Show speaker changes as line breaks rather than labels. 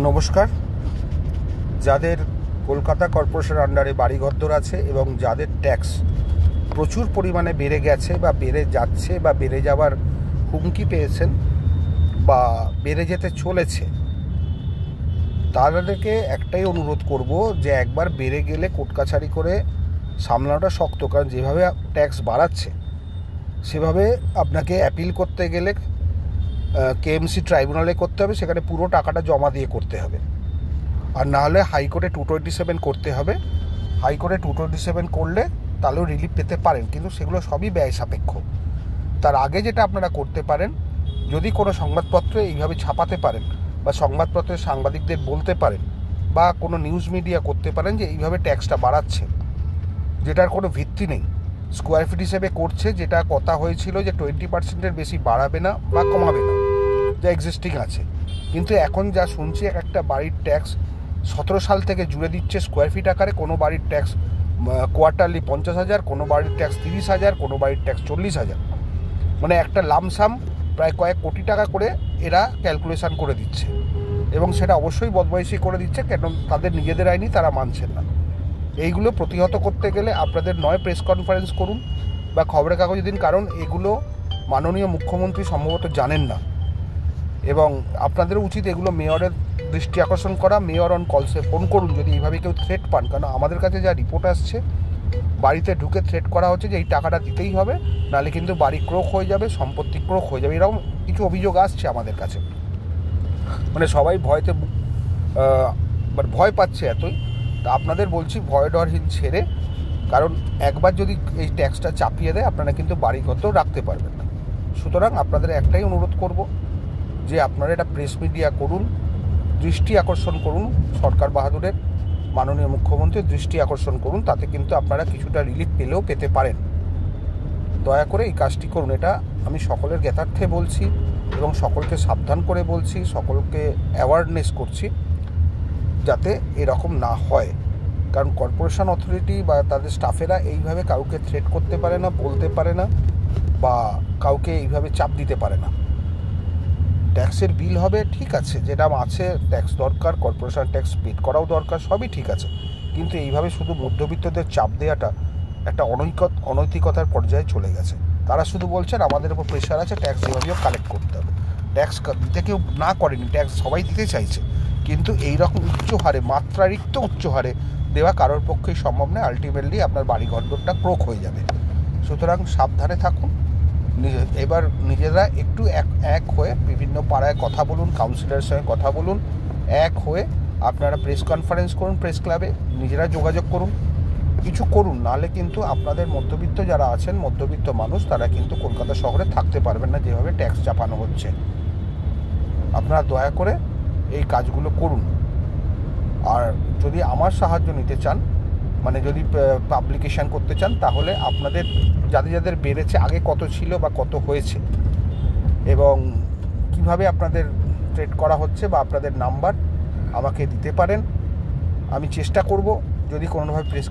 নমস্কার। যাদের কলকাতা কর্পোরেশন আন্ডারে বাড়িঘর আছে এবং যাদের ট্যাক্স প্রচুর পরিমাণে বেড়ে গেছে বা বেড়ে যাচ্ছে বা বেড়ে যাওয়ার হুমকি পেয়েছেন বা বেড়ে যেতে চলেছে, তাদেরকে একটাই অনুরোধ করব যে একবার বেড়ে গেলে কোর্ট কাছারি করে সামলানোটা শক্ত। কারণ যেভাবে ট্যাক্স বাড়াচ্ছে সেভাবে আপনাকে অ্যাপিল করতে গেলে কেএমসি ট্রাইব্যুনালে করতে হবে, সেখানে পুরো টাকাটা জমা দিয়ে করতে হবে। আর না হলে হাইকোর্টে 227 করতে হবে। হাইকোর্টে 227 করলে তাহলেও রিলিফ পেতে পারেন, কিন্তু সেগুলো সবই ব্যয় সাপেক্ষ। তার আগে যেটা আপনারা করতে পারেন, যদি কোনো সংবাদপত্রে এইভাবে ছাপাতে পারেন বা সংবাদপত্রের সাংবাদিকদের বলতে পারেন বা কোনো নিউজ মিডিয়া করতে পারেন যে এইভাবে ট্যাক্সটা বাড়াচ্ছে, যেটার কোনো ভিত্তি নেই, স্কোয়ার ফিট হিসেবে করছে, যেটা কথা হয়েছিল যে 20% বেশি বাড়াবে না বা কমাবে না, যা এক্সিস্টিং আছে। কিন্তু এখন যা শুনছি, একটা বাড়ির ট্যাক্স 17 সাল থেকে জুড়ে দিচ্ছে স্কোয়ার ফিট আকারে। কোনো বাড়ির ট্যাক্স কোয়ার্টারলি 50,000, কোনো বাড়ির ট্যাক্স 30,000, কোনো বাড়ির ট্যাক্স 40,000, মানে একটা লামসাম প্রায় কয়েক কোটি টাকা করে এরা ক্যালকুলেশন করে দিচ্ছে। এবং সেটা অবশ্যই বদমাইশি করে দিচ্ছে, কেন তাদের নিজেদের আইনই তারা মানছেন না। এইগুলো প্রতিহত করতে গেলে আপনাদের নয় প্রেস কনফারেন্স করুন বা খবরের কাগজ দিন, কারণ এগুলো মাননীয় মুখ্যমন্ত্রী সম্ভবত জানেন না। এবং আপনাদের উচিত এগুলো মেয়রের দৃষ্টি আকর্ষণ করা। মেয়র অন কলসে ফোন করুন যদি এইভাবে কেউ থ্রেট পান, কারণ আমাদের কাছে যা রিপোর্ট আসছে, বাড়িতে ঢুকে থ্রেট করা হচ্ছে যে এই টাকাটা দিতেই হবে, নাহলে কিন্তু বাড়ি ক্রোক হয়ে যাবে, সম্পত্তি ক্রোক হয়ে যাবে। এরকম কিছু অভিযোগ আসছে আমাদের কাছে। মানে সবাই ভয় পাচ্ছে এতই। তা আপনাদের বলছি, ভয় ডরহীন ছেড়ে, কারণ একবার যদি এই ট্যাক্সটা চাপিয়ে দেয় আপনারা কিন্তু বাড়িঘর তো রাখতে পারবেন না। সুতরাং আপনাদের একটাই অনুরোধ করব যে আপনারা এটা প্রেস মিডিয়া করুন, দৃষ্টি আকর্ষণ করুন, সরকার বাহাদুরের মাননীয় মুখ্যমন্ত্রীর দৃষ্টি আকর্ষণ করুন। তাতে কিন্তু আপনারা কিছুটা রিলিফ পেলেও পেতে পারেন। দয়া করে এই কাজটি করুন। এটা আমি সকলের জ্ঞাতার্থে বলছি এবং সকলকে সাবধান করে বলছি, সকলকে অ্যাওয়ারনেস করছি যাতে এরকম না হয়। কারণ কর্পোরেশন অথরিটি বা তাদের স্টাফেরা এইভাবে কাউকে থ্রেট করতে পারে না, বলতে পারে না বা কাউকে এইভাবে চাপ দিতে পারে না। ট্যাক্সের বিল হবে, ঠিক আছে, যেটা আছে ট্যাক্স দরকার, কর্পোরেশন ট্যাক্স পেড করাও দরকার, সবই ঠিক আছে। কিন্তু এইভাবে শুধু মধ্যবিত্তদের চাপ দেওয়াটা একটা অনৈতিকতার পর্যায়ে চলে গেছে। তারা শুধু বলছেন আমাদের উপর প্রেশার আছে, ট্যাক্স যেভাবেও কালেক্ট করতে হবে। ট্যাক্স দিতে কেউ না করেনি, ট্যাক্স সবাই দিতে চাইছে, কিন্তু এইরকম উচ্চ হারে, মাত্রাতিরিক্ত উচ্চ হারে দেওয়া কারোর পক্ষেই সম্ভব নয়। আলটিমেটলি আপনার বাড়িঘরটা ক্রোক হয়ে যাবে। সুতরাং সাবধানে থাকুন। এবার নিজেরা একটু এক হয়ে বিভিন্ন পাড়ায় কথা বলুন, কাউন্সিলরের সঙ্গে কথা বলুন, এক হয়ে আপনারা প্রেস কনফারেন্স করুন, প্রেস ক্লাবে নিজেরা যোগাযোগ করুন, কিছু করুন। নাহলে কিন্তু আপনাদের মধ্যবিত্ত যারা আছেন, মধ্যবিত্ত মানুষ, তারা কিন্তু কলকাতা শহরে থাকতে পারবেন না যেভাবে ট্যাক্স চাপানো হচ্ছে। আপনারা দয়া করে এই কাজগুলো করুন। আর যদি আমার সাহায্য নিতে চান, মানে যদি পাবলিকেশন করতে চান, তাহলে আপনাদের যাদের বেড়েছে, আগে কত ছিল বা কত হয়েছে এবং কিভাবে আপনাদের ট্রেড করা হচ্ছে বা আপনাদের নাম্বার আমাকে দিতে পারেন। আমি চেষ্টা করব যদি কোনোভাবে প্রেস